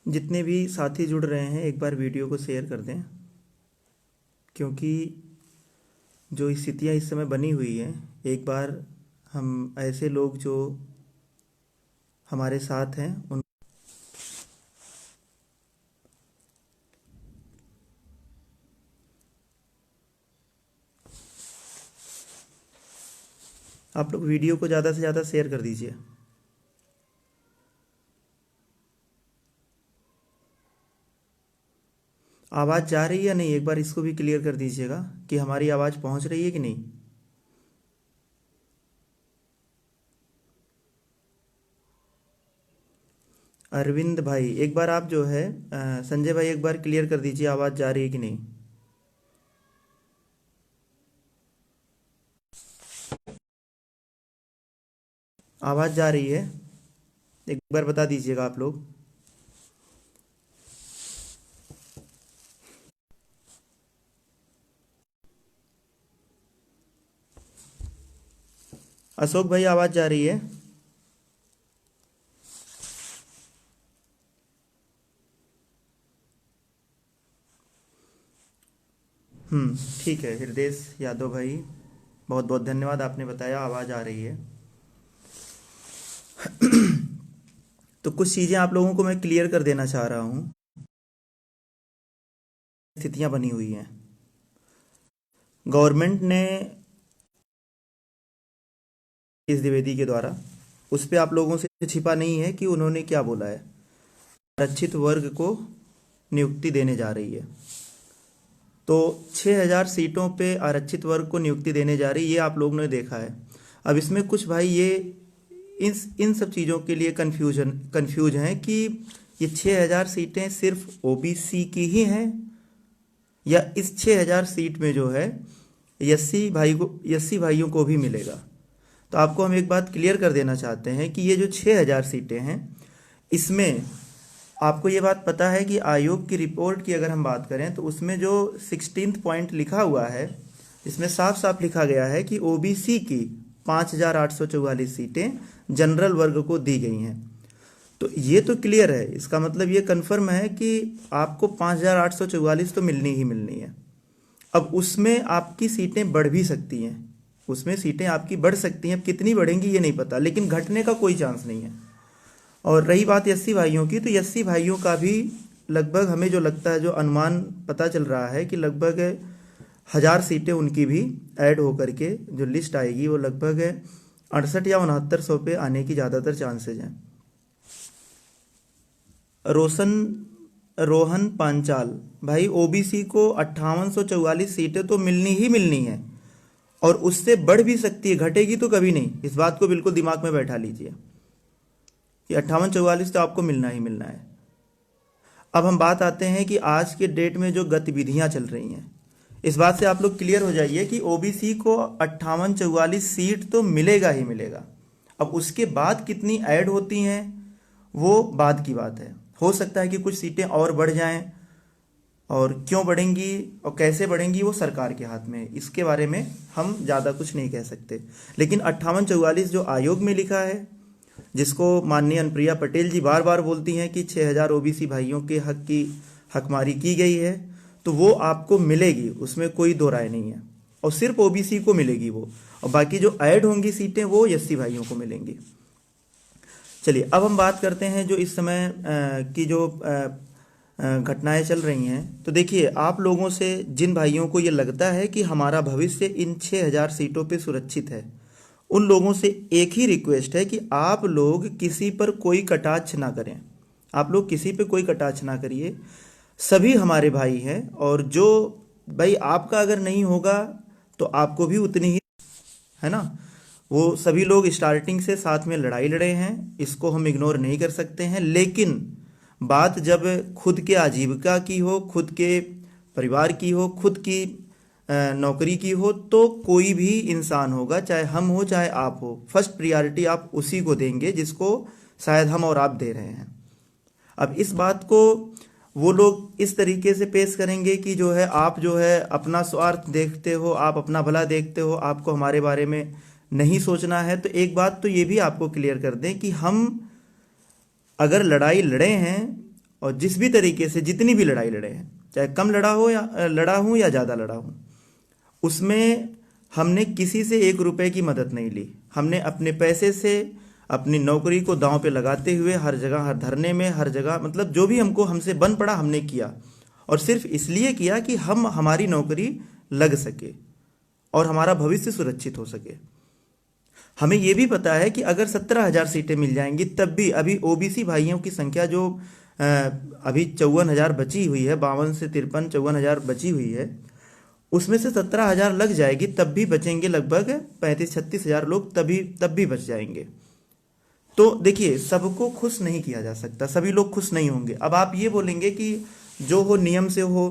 जितने भी साथी जुड़ रहे हैं एक बार वीडियो को शेयर कर दें, क्योंकि जो स्थितियाँ इस समय बनी हुई हैं, एक बार हम ऐसे लोग जो हमारे साथ हैं उन आप लोग वीडियो को ज़्यादा से ज़्यादा शेयर कर दीजिए। आवाज़ जा रही है या नहीं, एक बार इसको भी क्लियर कर दीजिएगा कि हमारी आवाज़ पहुंच रही है कि नहीं। अरविंद भाई एक बार आप जो है संजय भाई एक बार क्लियर कर दीजिए आवाज़ जा रही है कि नहीं। आवाज़ जा रही है, एक बार बता दीजिएगा आप लोग। अशोक भाई आवाज़ जा रही है। ठीक है हृदय यादव भाई, बहुत बहुत धन्यवाद, आपने बताया आवाज़ आ रही है। तो कुछ चीज़ें आप लोगों को मैं क्लियर कर देना चाह रहा हूँ। स्थितियाँ बनी हुई हैं, गवर्नमेंट ने इस द्विवेदी के द्वारा, उस पर आप लोगों से छिपा नहीं है कि उन्होंने क्या बोला है। आरक्षित वर्ग को नियुक्ति देने जा रही है, तो 6000 सीटों पे आरक्षित वर्ग को नियुक्ति देने जा रही है, ये आप लोगों ने देखा है। अब इसमें कुछ भाई ये इन सब चीज़ों के लिए कंफ्यूज हैं कि ये 6000 सीटें सिर्फ ओबीसी की ही हैं या इस 6000 सीट में जो है एससी भाइयों को भी मिलेगा। तो आपको हम एक बात क्लियर कर देना चाहते हैं कि ये जो 6000 सीटें हैं, इसमें आपको ये बात पता है कि आयोग की रिपोर्ट की अगर हम बात करें तो उसमें जो 16th पॉइंट लिखा हुआ है, इसमें साफ साफ लिखा गया है कि ओबीसी की 5844 सीटें जनरल वर्ग को दी गई हैं। तो ये तो क्लियर है, इसका मतलब ये कन्फर्म है कि आपको 5844 तो मिलनी ही मिलनी है। अब उसमें आपकी सीटें बढ़ भी सकती हैं, उसमें सीटें आपकी बढ़ सकती हैं, अब कितनी बढ़ेंगी ये नहीं पता, लेकिन घटने का कोई चांस नहीं है। और रही बात एससी भाइयों की, तो एससी भाइयों का भी लगभग हमें जो लगता है, जो अनुमान पता चल रहा है कि लगभग 1000 सीटें उनकी भी ऐड होकर के जो लिस्ट आएगी वो लगभग 68 या 6900 पे आने की ज़्यादातर चांसेज हैं। रोहन पांचाल भाई, ओबीसी को 5844 सीटें तो मिलनी ही मिलनी है और उससे बढ़ भी सकती है, घटेगी तो कभी नहीं। इस बात को बिल्कुल दिमाग में बैठा लीजिए कि 5844 तो आपको मिलना ही मिलना है। अब हम बात आते हैं कि आज के डेट में जो गतिविधियां चल रही हैं, इस बात से आप लोग क्लियर हो जाइए कि ओबीसी को 5844 सीट तो मिलेगा ही मिलेगा। अब उसके बाद कितनी ऐड होती हैं वो बाद की बात है, हो सकता है कि कुछ सीटें और बढ़ जाएं, और क्यों बढ़ेंगी और कैसे बढ़ेंगी वो सरकार के हाथ में है, इसके बारे में हम ज़्यादा कुछ नहीं कह सकते। लेकिन 5844 जो आयोग में लिखा है, जिसको माननीय अनुप्रिया पटेल जी बार बार बोलती हैं कि 6000 ओबीसी भाइयों के हक की हकमारी की गई है, तो वो आपको मिलेगी, उसमें कोई दो राय नहीं है, और सिर्फ ओबीसी को मिलेगी वो, और बाकी जो ऐड होंगी सीटें वो एससी भाइयों को मिलेंगी। चलिए अब हम बात करते हैं जो इस समय की जो घटनाएं चल रही हैं। तो देखिए, आप लोगों से जिन भाइयों को ये लगता है कि हमारा भविष्य इन 6000 सीटों पे सुरक्षित है, उन लोगों से एक ही रिक्वेस्ट है कि आप लोग किसी पर कोई कटाक्ष ना करें, आप लोग किसी पे कोई कटाक्ष ना करिए। सभी हमारे भाई हैं, और जो भाई आपका अगर नहीं होगा तो आपको भी उतनी ही, है ना, वो सभी लोग स्टार्टिंग से साथ में लड़ाई लड़े हैं, इसको हम इग्नोर नहीं कर सकते हैं। लेकिन बात जब खुद के आजीविका की हो, खुद के परिवार की हो, खुद की नौकरी की हो, तो कोई भी इंसान होगा, चाहे हम हो चाहे आप हो, फर्स्ट प्रायोरिटी आप उसी को देंगे जिसको शायद हम और आप दे रहे हैं। अब इस बात को वो लोग इस तरीके से पेश करेंगे कि जो है आप जो है अपना स्वार्थ देखते हो, आप अपना भला देखते हो, आपको हमारे बारे में नहीं सोचना है। तो एक बात तो ये भी आपको क्लियर कर दें कि हम अगर लड़ाई लड़े हैं और जिस भी तरीके से जितनी भी लड़ाई लड़े हैं, चाहे कम लड़ा हूँ या ज़्यादा लड़ा हूँ, उसमें हमने किसी से 1 रुपए की मदद नहीं ली। हमने अपने पैसे से अपनी नौकरी को दांव पे लगाते हुए हर जगह, हर धरने में, हर जगह, मतलब जो भी हमसे बन पड़ा हमने किया, और सिर्फ इसलिए किया कि हमारी नौकरी लग सके और हमारा भविष्य सुरक्षित हो सके। हमें यह भी पता है कि अगर 17,000 सीटें मिल जाएंगी, तब भी अभी ओबीसी भाइयों की संख्या जो अभी 54,000 बची हुई है, 52 से 53 54,000 बची हुई है, उसमें से 17,000 लग जाएगी, तब भी बचेंगे लगभग 35-36,000 लोग, तब भी बच जाएंगे। तो देखिए, सबको खुश नहीं किया जा सकता, सभी लोग खुश नहीं होंगे। अब आप ये बोलेंगे कि जो हो नियम से हो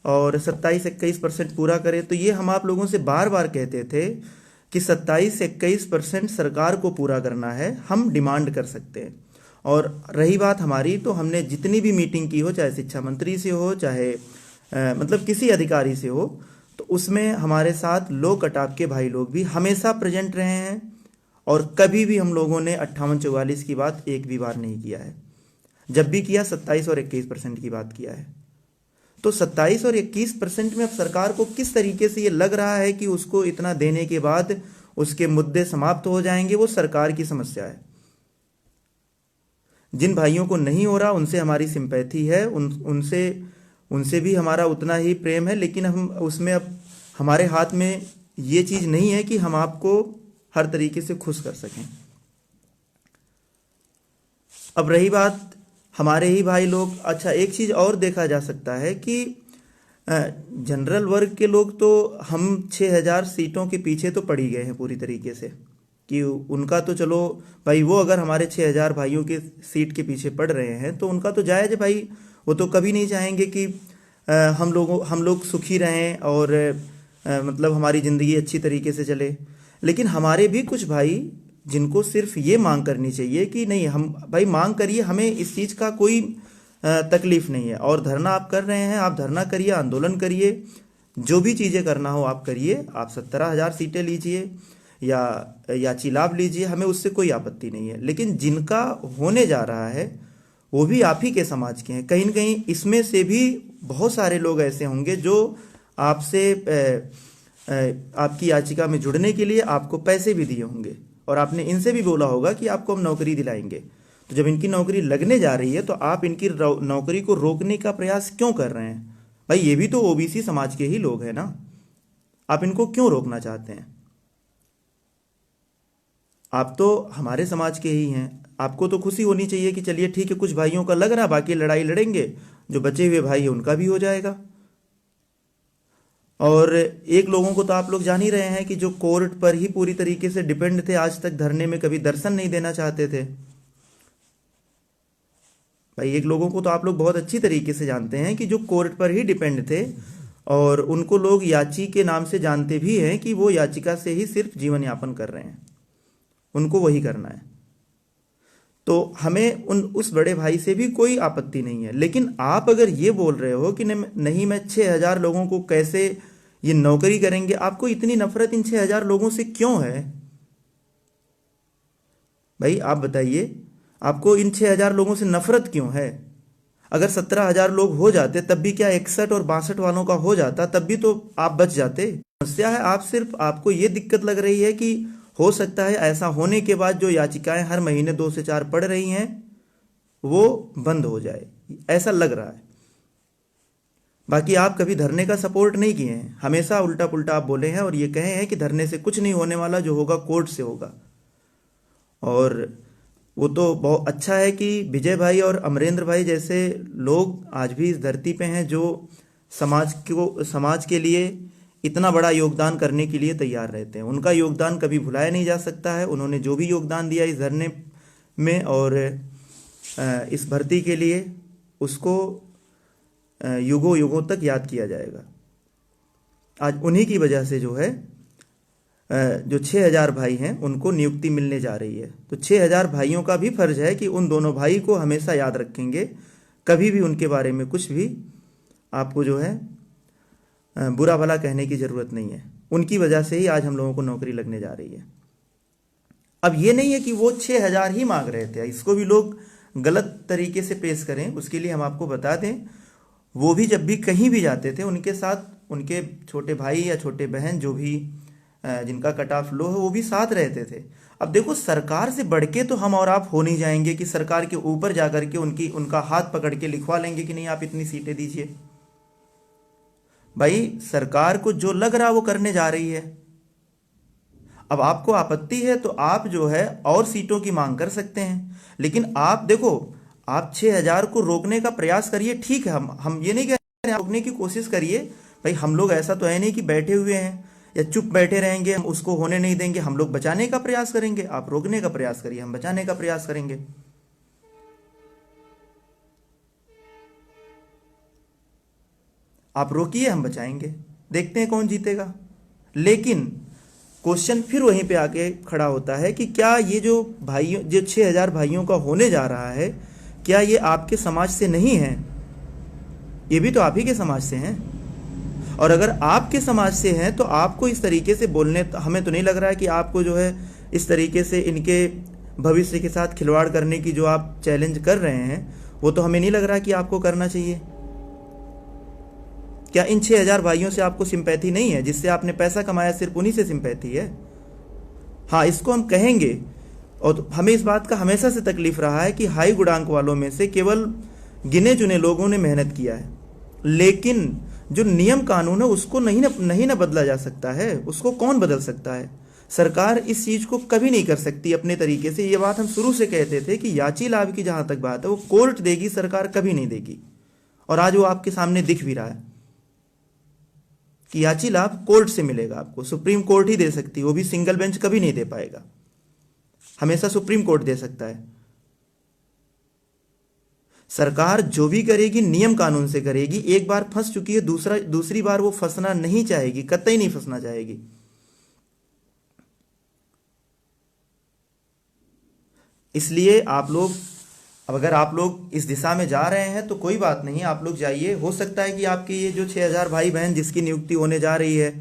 और 27-21% पूरा करे, तो ये हम आप लोगों से बार बार कहते थे कि 27-21% सरकार को पूरा करना है, हम डिमांड कर सकते हैं। और रही बात हमारी, तो हमने जितनी भी मीटिंग की हो, चाहे शिक्षा मंत्री से हो, चाहे मतलब किसी अधिकारी से हो, तो उसमें हमारे साथ लो कटाव के भाई लोग भी हमेशा प्रेजेंट रहे हैं, और कभी भी हम लोगों ने 58-44 की बात एक भी बार नहीं किया है। जब भी किया 27 और 21% की बात किया है। तो 27 और 21% में अब सरकार को किस तरीके से ये लग रहा है कि उसको इतना देने के बाद उसके मुद्दे समाप्त हो जाएंगे, वो सरकार की समस्या है। जिन भाइयों को नहीं हो रहा उनसे हमारी सिंपैथी है, उनसे भी हमारा उतना ही प्रेम है, लेकिन हम उसमें अब हमारे हाथ में ये चीज़ नहीं है कि हम आपको हर तरीके से खुश कर सकें। अब रही बात हमारे ही भाई लोग, अच्छा एक चीज़ और देखा जा सकता है कि जनरल वर्ग के लोग तो हम 6,000 सीटों के पीछे तो पड़ ही गए हैं पूरी तरीके से, कि उनका तो चलो भाई, वो अगर हमारे 6,000 भाइयों के सीट के पीछे पड़ रहे हैं तो उनका तो जायज़ है भाई। वो तो कभी नहीं चाहेंगे कि हम लोग सुखी रहें और मतलब हमारी ज़िंदगी अच्छी तरीके से चले। लेकिन हमारे भी कुछ भाई जिनको सिर्फ ये मांग करनी चाहिए कि नहीं, हम भाई मांग करिए, हमें इस चीज़ का कोई तकलीफ नहीं है, और धरना आप कर रहे हैं, आप धरना करिए, आंदोलन करिए, जो भी चीज़ें करना हो आप करिए, आप 17,000 सीटें लीजिए या चिलाब लीजिए, हमें उससे कोई आपत्ति नहीं है। लेकिन जिनका होने जा रहा है वो भी आप ही के समाज के हैं। कहीं न कहीं इसमें से भी बहुत सारे लोग ऐसे होंगे जो आपसे आपकी याचिका में जुड़ने के लिए आपको पैसे भी दिए होंगे, और आपने इनसे भी बोला होगा कि आपको हम नौकरी दिलाएंगे। तो जब इनकी नौकरी लगने जा रही है तो आप इनकी नौकरी को रोकने का प्रयास क्यों कर रहे हैं? भाई ये भी तो ओबीसी समाज के ही लोग हैं ना, आप इनको क्यों रोकना चाहते हैं? आप तो हमारे समाज के ही हैं, आपको तो खुशी होनी चाहिए कि चलिए ठीक है, कुछ भाइयों का लग रहा, बाकी लड़ाई लड़ेंगे, जो बचे हुए भाई हैं उनका भी हो जाएगा। और एक लोगों को तो आप लोग जान ही रहे हैं कि जो कोर्ट पर ही पूरी तरीके से डिपेंड थे, आज तक धरने में कभी दर्शन नहीं देना चाहते थे। भाई एक लोगों को तो आप लोग बहुत अच्छी तरीके से जानते हैं कि जो कोर्ट पर ही डिपेंड थे, और उनको लोग याची के नाम से जानते भी हैं कि वो याचिका से ही सिर्फ जीवन यापन कर रहे हैं, उनको वही करना है। तो हमें उस बड़े भाई से भी कोई आपत्ति नहीं है। लेकिन आप अगर ये बोल रहे हो कि नहीं मैं 6,000 लोगों को कैसे ये नौकरी करेंगे, आपको इतनी नफरत इन 6,000 लोगों से क्यों है? भाई आप बताइए, आपको इन 6,000 लोगों से नफरत क्यों है? अगर 17,000 लोग हो जाते तब भी क्या 61 और 62 वालों का हो जाता, तब भी तो आप बच जाते। समस्या है आपको ये दिक्कत लग रही है कि हो सकता है ऐसा होने के बाद जो याचिकाएं हर महीने 2 से 4 पड़ रही हैं वो बंद हो जाए, ऐसा लग रहा है। बाकी आप कभी धरने का सपोर्ट नहीं किए हैं, हमेशा उल्टा पुल्टा आप बोले हैं और ये कहे हैं कि धरने से कुछ नहीं होने वाला, जो होगा कोर्ट से होगा। और वो तो बहुत अच्छा है कि विजय भाई और अमरेंद्र भाई जैसे लोग आज भी इस धरती पे हैं, जो समाज के लिए इतना बड़ा योगदान करने के लिए तैयार रहते हैं। उनका योगदान कभी भुलाया नहीं जा सकता है। उन्होंने जो भी योगदान दिया इस धरने में और इस भर्ती के लिए, उसको युगों युगों तक याद किया जाएगा। आज उन्हीं की वजह से जो है जो 6,000 भाई हैं उनको नियुक्ति मिलने जा रही है। तो 6,000 भाइयों का भी फर्ज है कि उन दोनों भाई को हमेशा याद रखेंगे, कभी भी उनके बारे में कुछ भी आपको जो है बुरा भला कहने की ज़रूरत नहीं है। उनकी वजह से ही आज हम लोगों को नौकरी लगने जा रही है। अब ये नहीं है कि वो 6,000 ही मांग रहे थे, इसको भी लोग गलत तरीके से पेश करें, उसके लिए हम आपको बता दें, वो भी जब भी कहीं भी जाते थे उनके साथ उनके छोटे भाई या छोटे बहन जो भी जिनका कट ऑफ लो है वो भी साथ रहते थे। अब देखो, सरकार से बढ़ के तो हम और आप हो नहीं जाएंगे कि सरकार के ऊपर जाकर के उनका हाथ पकड़ के लिखवा लेंगे कि नहीं आप इतनी सीटें दीजिए। भाई, सरकार को जो लग रहा वो करने जा रही है। अब आपको आपत्ति है तो आप जो है और सीटों की मांग कर सकते हैं, लेकिन आप देखो, आप 6,000 को रोकने का प्रयास करिए, ठीक है, हम ये नहीं कह रहे हैं, रोकने की कोशिश करिए। भाई, हम लोग ऐसा तो है नहीं कि बैठे हुए हैं या चुप बैठे रहेंगे, हम उसको होने नहीं देंगे। हम लोग बचाने का प्रयास करेंगे, आप रोकने का प्रयास करिए, हम बचाने का प्रयास करेंगे। आप रोकिए, हम बचाएंगे, देखते हैं कौन जीतेगा। लेकिन क्वेश्चन फिर वहीं पे आके खड़ा होता है कि क्या ये जो भाइयों, जो 6,000 भाइयों का होने जा रहा है, क्या ये आपके समाज से नहीं है? ये भी तो आप ही के समाज से हैं। और अगर आपके समाज से हैं तो आपको इस तरीके से बोलने, हमें तो नहीं लग रहा है कि आपको जो है इस तरीके से इनके भविष्य के साथ खिलवाड़ करने की जो आप चैलेंज कर रहे हैं, वो तो हमें नहीं लग रहा कि आपको करना चाहिए। क्या इन 6,000 भाइयों से आपको सिंपैथी नहीं है? जिससे आपने पैसा कमाया, सिर्फ उन्हीं से सिंपैथी है? हाँ, इसको हम कहेंगे। और तो हमें इस बात का हमेशा से तकलीफ रहा है कि हाई गुणांक वालों में से केवल गिने चुने लोगों ने मेहनत किया है, लेकिन जो नियम कानून है उसको नहीं ना बदला जा सकता है। उसको कौन बदल सकता है? सरकार इस चीज को कभी नहीं कर सकती अपने तरीके से। ये बात हम शुरू से कहते थे कि याची लाभ की जहां तक बात है, वो कोर्ट देगी, सरकार कभी नहीं देगी। और आज वो आपके सामने दिख भी रहा है कि याची लाभ कोर्ट से मिलेगा आपको, सुप्रीम कोर्ट ही दे सकती है, वो भी सिंगल बेंच कभी नहीं दे पाएगा, हमेशा सुप्रीम कोर्ट दे सकता है। सरकार जो भी करेगी नियम कानून से करेगी। एक बार फंस चुकी है, दूसरी बार वो फंसना नहीं चाहेगी, कतई नहीं फंसना चाहेगी। इसलिए आप लोग, अब अगर आप लोग इस दिशा में जा रहे हैं तो कोई बात नहीं, आप लोग जाइए। हो सकता है कि आपके ये जो 6,000 भाई बहन जिसकी नियुक्ति होने जा रही है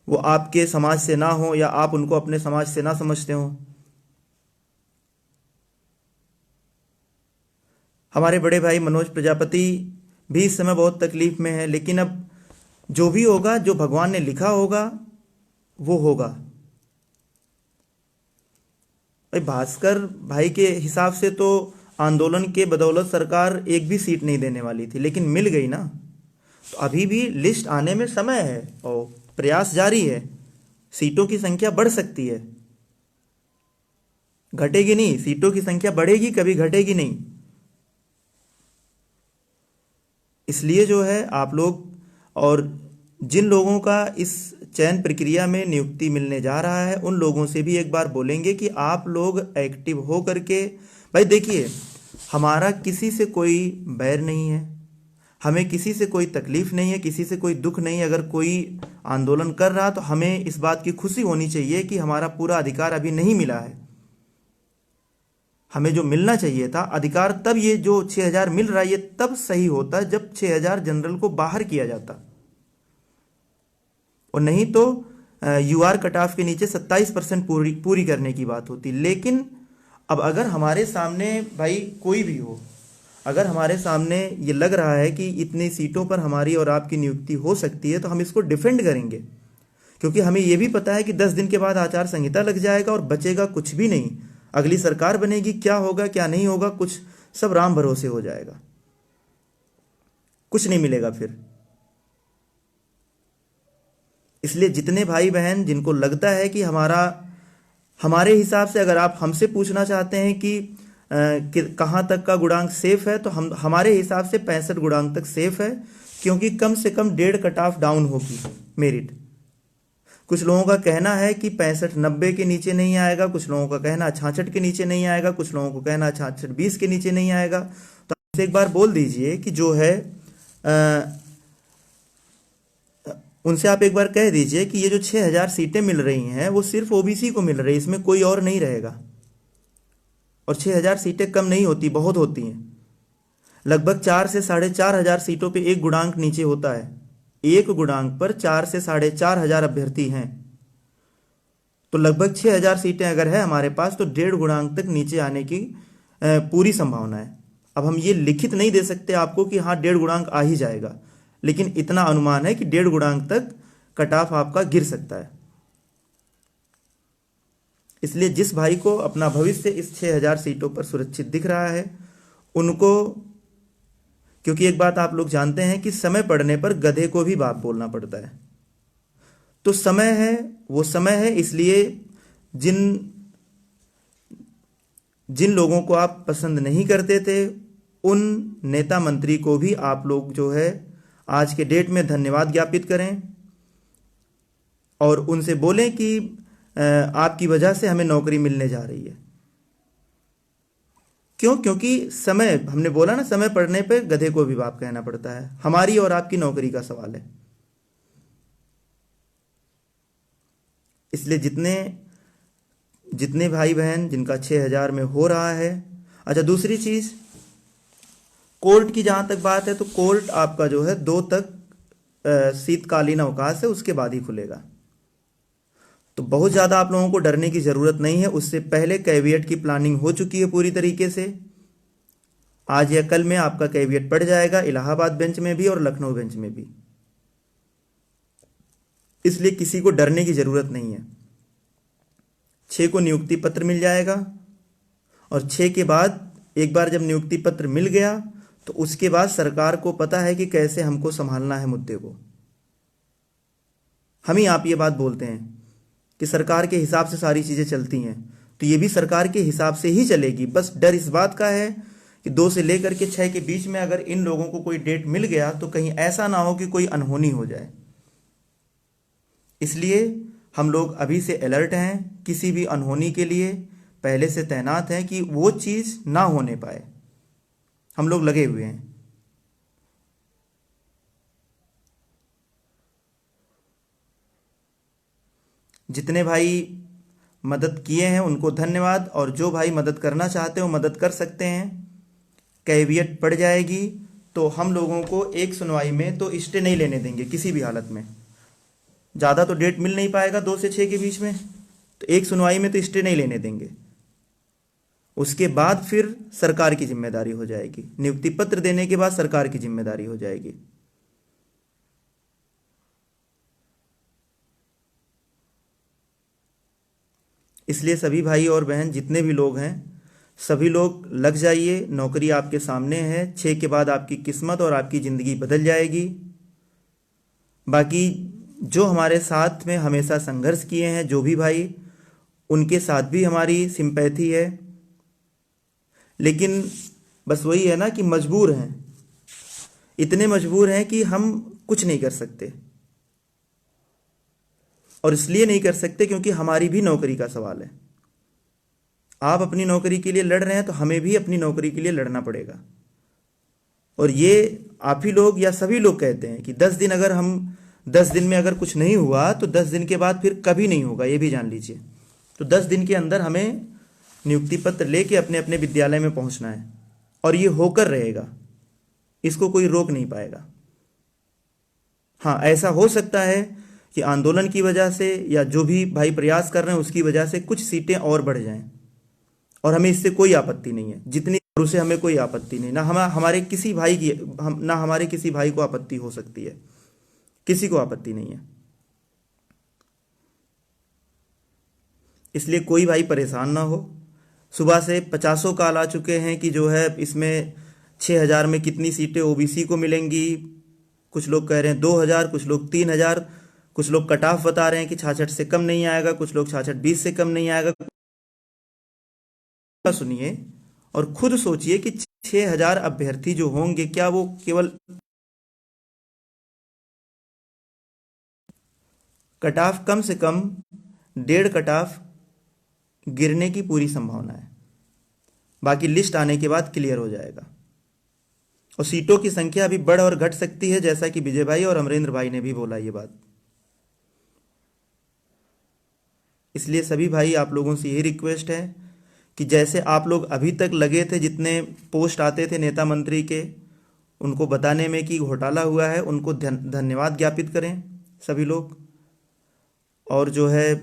वो आपके समाज से ना हो, या आप उनको अपने समाज से ना समझते हो। हमारे बड़े भाई मनोज प्रजापति भी इस समय बहुत तकलीफ में है, लेकिन अब जो भी होगा, जो भगवान ने लिखा होगा वो होगा। भाई, भास्कर भाई के हिसाब से तो आंदोलन के बदौलत सरकार एक भी सीट नहीं देने वाली थी, लेकिन मिल गई ना। तो अभी भी लिस्ट आने में समय है और प्रयास जारी है। सीटों की संख्या बढ़ सकती है, घटेगी नहीं। सीटों की संख्या बढ़ेगी, कभी घटेगी नहीं। इसलिए जो है आप लोग, और जिन लोगों का इस चयन प्रक्रिया में नियुक्ति मिलने जा रहा है, उन लोगों से भी एक बार बोलेंगे कि आप लोग एक्टिव हो करके, भाई देखिए, हमारा किसी से कोई बैर नहीं है, हमें किसी से कोई तकलीफ नहीं है, किसी से कोई दुख नहीं है। अगर कोई आंदोलन कर रहा तो हमें इस बात की खुशी होनी चाहिए कि हमारा पूरा अधिकार अभी नहीं मिला है। हमें जो मिलना चाहिए था अधिकार, तब ये जो 6,000 मिल रहा है ये तब सही होता जब 6,000 जनरल को बाहर किया जाता, और नहीं तो यूआर कट ऑफ के नीचे 27% पूरी करने की बात होती। लेकिन अब अगर हमारे सामने, भाई कोई भी हो, अगर हमारे सामने ये लग रहा है कि इतनी सीटों पर हमारी और आपकी नियुक्ति हो सकती है, तो हम इसको डिफेंड करेंगे, क्योंकि हमें यह भी पता है कि 10 दिन के बाद आचार संहिता लग जाएगा और बचेगा कुछ भी नहीं। अगली सरकार बनेगी, क्या होगा क्या नहीं होगा, कुछ सब राम भरोसे हो जाएगा, कुछ नहीं मिलेगा फिर। इसलिए जितने भाई बहन जिनको लगता है कि हमारे हिसाब से, अगर आप हमसे पूछना चाहते हैं कि कहाँ तक का गुणांक सेफ है, तो हमारे हिसाब से 65 गुणांक तक सेफ है, क्योंकि कम से कम 1.5 कट ऑफ डाउन होगी मेरिट। कुछ लोगों का कहना है कि 65-90 के नीचे नहीं आएगा, कुछ लोगों का कहना 66 के नीचे नहीं आएगा, कुछ लोगों को कहना 66-20 के नीचे नहीं आएगा। तो हमसे एक बार बोल दीजिए कि जो है उनसे आप एक बार कह दीजिए कि ये जो 6,000 सीटें मिल रही हैं वो सिर्फ ओबीसी को मिल रही है, इसमें कोई और नहीं रहेगा। और 6,000 सीटें कम नहीं होती, बहुत होती हैं। लगभग 4 से 4,500 सीटों पे एक गुणांक नीचे होता है। एक गुणांक पर 4 से 4,500 अभ्यर्थी हैं, तो लगभग 6,000 सीटें अगर है हमारे पास, तो 1.5 गुणांक तक नीचे आने की पूरी संभावना है। अब हम ये लिखित नहीं दे सकते आपको कि हाँ 1.5 गुणांक आ ही जाएगा, लेकिन इतना अनुमान है कि 1.5 गुणांक तक कट ऑफ आपका गिर सकता है। इसलिए जिस भाई को अपना भविष्य इस 6,000 सीटों पर सुरक्षित दिख रहा है उनको, क्योंकि एक बात आप लोग जानते हैं कि समय पड़ने पर गधे को भी बाप बोलना पड़ता है। तो समय है, वो समय है, इसलिए जिन जिन लोगों को आप पसंद नहीं करते थे उन नेता मंत्री को भी आप लोग जो है आज के डेट में धन्यवाद ज्ञापित करें और उनसे बोलें कि आपकी वजह से हमें नौकरी मिलने जा रही है। क्यों? क्योंकि समय, हमने बोला ना, समय पड़ने पे गधे को भी बाप कहना पड़ता है। हमारी और आपकी नौकरी का सवाल है। इसलिए जितने जितने भाई बहन जिनका 6,000 में हो रहा है। अच्छा, दूसरी चीज, कोर्ट की जहां तक बात है तो कोर्ट आपका जो है 2 तक शीतकालीन अवकाश है, उसके बाद ही खुलेगा। तो बहुत ज़्यादा आप लोगों को डरने की ज़रूरत नहीं है। उससे पहले कैविएट की प्लानिंग हो चुकी है पूरी तरीके से। आज या कल में आपका कैविएट पड़ जाएगा, इलाहाबाद बेंच में भी और लखनऊ बेंच में भी। इसलिए किसी को डरने की ज़रूरत नहीं है। 6 को नियुक्ति पत्र मिल जाएगा और 6 के बाद एक बार जब नियुक्ति पत्र मिल गया तो उसके बाद सरकार को पता है कि कैसे हमको संभालना है मुद्दे को। हम ही आप ये बात बोलते हैं कि सरकार के हिसाब से सारी चीज़ें चलती हैं, तो ये भी सरकार के हिसाब से ही चलेगी। बस डर इस बात का है कि 2 से लेकर के 6 के बीच में अगर इन लोगों को कोई डेट मिल गया तो कहीं ऐसा ना हो कि कोई अनहोनी हो जाए। इसलिए हम लोग अभी से अलर्ट हैं, किसी भी अनहोनी के लिए पहले से तैनात हैं कि वो चीज़ ना होने पाए। हम लोग लगे हुए हैं। जितने भाई मदद किए हैं उनको धन्यवाद, और जो भाई मदद करना चाहते हो मदद कर सकते हैं। कैविएट पड़ जाएगी तो हम लोगों को एक सुनवाई में तो स्टे नहीं लेने देंगे किसी भी हालत में। ज़्यादा तो डेट मिल नहीं पाएगा 2 से 6 के बीच में, तो एक सुनवाई में तो स्टे नहीं लेने देंगे। उसके बाद फिर सरकार की जिम्मेदारी हो जाएगी। नियुक्ति पत्र देने के बाद सरकार की जिम्मेदारी हो जाएगी। इसलिए सभी भाई और बहन जितने भी लोग हैं सभी लोग लग जाइए। नौकरी आपके सामने है। 6 के बाद आपकी किस्मत और आपकी ज़िंदगी बदल जाएगी। बाकी जो हमारे साथ में हमेशा संघर्ष किए हैं जो भी भाई, उनके साथ भी हमारी सिंपैथी है। लेकिन बस वही है ना कि मजबूर हैं, इतने मजबूर हैं कि हम कुछ नहीं कर सकते। और इसलिए नहीं कर सकते क्योंकि हमारी भी नौकरी का सवाल है। आप अपनी नौकरी के लिए लड़ रहे हैं तो हमें भी अपनी नौकरी के लिए लड़ना पड़ेगा। और ये आप ही लोग या सभी लोग कहते हैं कि 10 दिन, अगर हम 10 दिन में अगर कुछ नहीं हुआ तो 10 दिन के बाद फिर कभी नहीं होगा, ये भी जान लीजिए। तो 10 दिन के अंदर हमें नियुक्ति पत्र लेके अपने अपने विद्यालय में पहुंचना है और ये होकर रहेगा, इसको कोई रोक नहीं पाएगा। हाँ, ऐसा हो सकता है कि आंदोलन की वजह से या जो भी भाई प्रयास कर रहे हैं उसकी वजह से कुछ सीटें और बढ़ जाएं, और हमें इससे कोई आपत्ति नहीं है। जितनी से हमें कोई आपत्ति नहीं, ना हमारे किसी भाई की, ना हमारे किसी भाई को आपत्ति हो सकती है, किसी को आपत्ति नहीं है। इसलिए कोई भाई परेशान ना हो। सुबह से 50 कॉल आ चुके हैं कि जो है इसमें 6,000 में कितनी सीटें ओबीसी को मिलेंगी। कुछ लोग कह रहे हैं 2,000, कुछ लोग 3,000, कुछ लोग कट ऑफ बता रहे हैं कि 66 से कम नहीं आएगा, कुछ लोग 66-20 से कम नहीं आएगा। सुनिए और खुद सोचिए कि 6,000 अभ्यर्थी जो होंगे, क्या वो केवल कट ऑफ, कम से कम 1.5 कट ऑफ गिरने की पूरी संभावना है। बाकी लिस्ट आने के बाद क्लियर हो जाएगा। और सीटों की संख्या अभी बढ़ और घट सकती है, जैसा कि विजय भाई और अमरेंद्र भाई ने भी बोला ये बात। इसलिए सभी भाई आप लोगों से यही रिक्वेस्ट है कि जैसे आप लोग अभी तक लगे थे, जितने पोस्ट आते थे नेता मंत्री के उनको बताने में कि घोटाला हुआ है, उनको धन्यवाद ज्ञापित करें सभी लोग। और जो है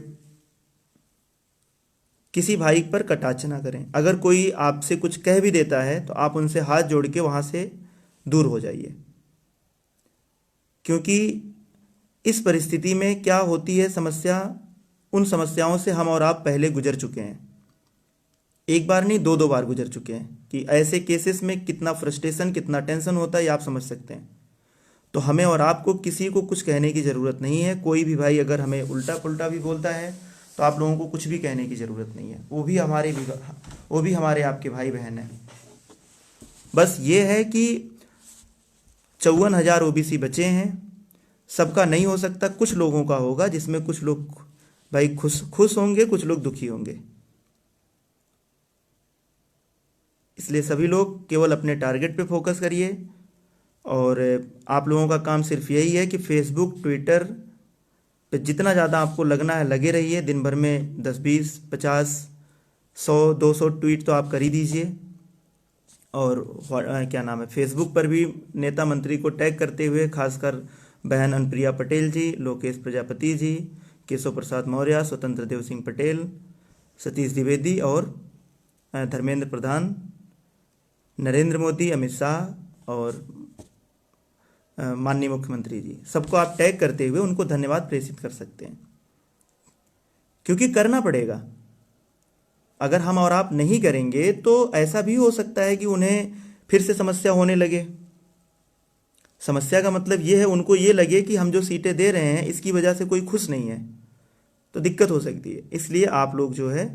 किसी भाई पर कटाक्ष ना करें। अगर कोई आपसे कुछ कह भी देता है तो आप उनसे हाथ जोड़ के वहाँ से दूर हो जाइए, क्योंकि इस परिस्थिति में क्या होती है समस्या, उन समस्याओं से हम और आप पहले गुजर चुके हैं। एक बार नहीं, दो दो बार गुजर चुके हैं कि ऐसे केसेस में कितना फ्रस्ट्रेशन, कितना टेंशन होता है, ये आप समझ सकते हैं। तो हमें और आपको किसी को कुछ कहने की ज़रूरत नहीं है। कोई भी भाई अगर हमें उल्टा पुल्टा भी बोलता है तो आप लोगों को कुछ भी कहने की ज़रूरत नहीं है। वो भी हमारे आपके भाई बहन हैं। बस ये है कि 54,000 ओबीसी बचे हैं। सबका नहीं हो सकता, कुछ लोगों का होगा, जिसमें कुछ लोग भाई खुश होंगे, कुछ लोग दुखी होंगे। इसलिए सभी लोग केवल अपने टारगेट पे फोकस करिए। और आप लोगों का काम सिर्फ यही है कि फेसबुक, ट्विटर पे जितना ज़्यादा आपको लगना है लगे रहिए। दिन भर में 10, 20, 50, 100, 200 ट्वीट तो आप कर ही दीजिए। और क्या नाम है, फेसबुक पर भी नेता मंत्री को टैग करते हुए, खासकर बहन अनुप्रिया पटेल जी, लोकेश प्रजापति जी, केशव प्रसाद मौर्य, स्वतंत्र देव सिंह पटेल, सतीश द्विवेदी और धर्मेंद्र प्रधान, नरेंद्र मोदी, अमित शाह और माननीय मुख्यमंत्री जी, सबको आप टैग करते हुए उनको धन्यवाद प्रेषित कर सकते हैं, क्योंकि करना पड़ेगा। अगर हम और आप नहीं करेंगे तो ऐसा भी हो सकता है कि उन्हें फिर से समस्या होने लगे। समस्या का मतलब ये है, उनको ये लगे कि हम जो सीटें दे रहे हैं इसकी वजह से कोई खुश नहीं है, तो दिक्कत हो सकती है। इसलिए आप लोग जो है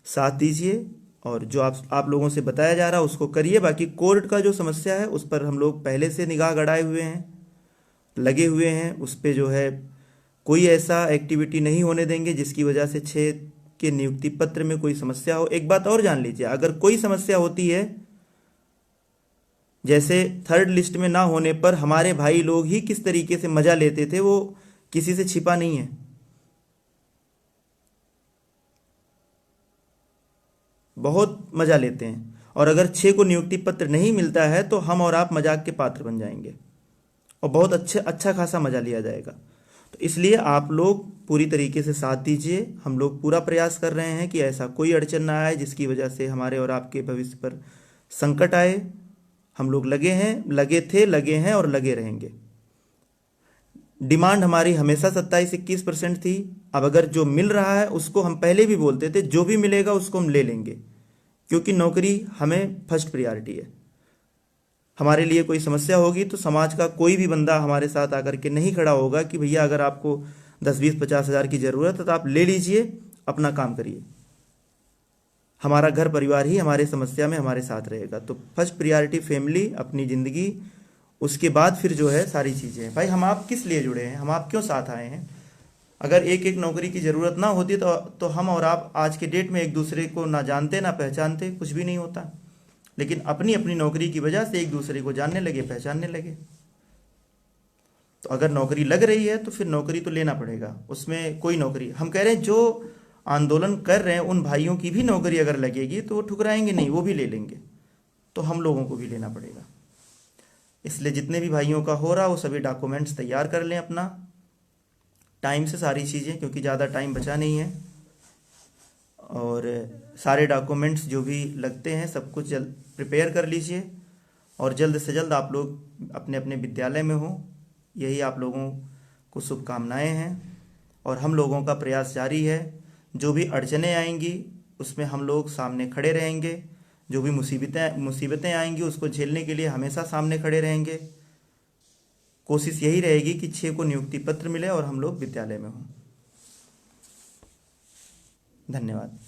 साथ दीजिए और जो आप लोगों से बताया जा रहा है उसको करिए। बाकी कोर्ट का जो समस्या है उस पर हम लोग पहले से निगाह गड़ाए हुए हैं, लगे हुए हैं। उस पर जो है कोई ऐसा एक्टिविटी नहीं होने देंगे जिसकी वजह से 6 के नियुक्ति पत्र में कोई समस्या हो। एक बात और जान लीजिए, अगर कोई समस्या होती है, जैसे 3rd लिस्ट में ना होने पर हमारे भाई लोग ही किस तरीके से मजा लेते थे, वो किसी से छिपा नहीं है। बहुत मजा लेते हैं। और अगर 6 को नियुक्ति पत्र नहीं मिलता है तो हम और आप मजाक के पात्र बन जाएंगे और बहुत अच्छा खासा मजा लिया जाएगा। तो इसलिए आप लोग पूरी तरीके से साथ दीजिए। हम लोग पूरा प्रयास कर रहे हैं कि ऐसा कोई अड़चन ना आए जिसकी वजह से हमारे और आपके भविष्य पर संकट आए। हम लोग लगे हैं, लगे थे, लगे हैं और लगे रहेंगे। डिमांड हमारी हमेशा 27-21% थी। अब अगर जो मिल रहा है उसको, हम पहले भी बोलते थे, जो भी मिलेगा उसको हम ले लेंगे, क्योंकि नौकरी हमें फर्स्ट प्रायोरिटी है। हमारे लिए कोई समस्या होगी तो समाज का कोई भी बंदा हमारे साथ आकर के नहीं खड़ा होगा कि भैया अगर आपको 10, 20, 50 हज़ार की ज़रूरत है तो आप ले लीजिए, अपना काम करिए। हमारा घर परिवार ही हमारे समस्या में हमारे साथ रहेगा। तो फर्स्ट प्रायोरिटी फैमिली, अपनी ज़िंदगी, उसके बाद फिर जो है सारी चीज़ें हैं। भाई हम आप किस लिए जुड़े हैं, हम आप क्यों साथ आए हैं? अगर एक एक नौकरी की ज़रूरत ना होती तो हम और आप आज के डेट में एक दूसरे को ना जानते ना पहचानते, कुछ भी नहीं होता। लेकिन अपनी अपनी नौकरी की वजह से एक दूसरे को जानने लगे, पहचानने लगे। तो अगर नौकरी लग रही है तो फिर नौकरी तो लेना पड़ेगा। उसमें कोई नौकरी, हम कह रहे हैं जो आंदोलन कर रहे हैं उन भाइयों की भी नौकरी अगर लगेगी तो वो ठुकराएंगे नहीं, वो भी ले लेंगे। तो हम लोगों को भी लेना पड़ेगा। इसलिए जितने भी भाइयों का हो रहा वो सभी डॉक्यूमेंट्स तैयार कर लें अपना, टाइम से सारी चीज़ें, क्योंकि ज़्यादा टाइम बचा नहीं है। और सारे डॉक्यूमेंट्स जो भी लगते हैं सब कुछ जल्द प्रिपेयर कर लीजिए और जल्द से जल्द आप लोग अपने अपने विद्यालय में हो। यही आप लोगों को शुभकामनाएं हैं और हम लोगों का प्रयास जारी है। जो भी अड़चनें आएंगी उसमें हम लोग सामने खड़े रहेंगे। जो भी मुसीबतें आएंगी उसको झेलने के लिए हमेशा सामने खड़े रहेंगे। कोशिश यही रहेगी कि 6 को नियुक्ति पत्र मिले और हम लोग विद्यालय में हों। धन्यवाद।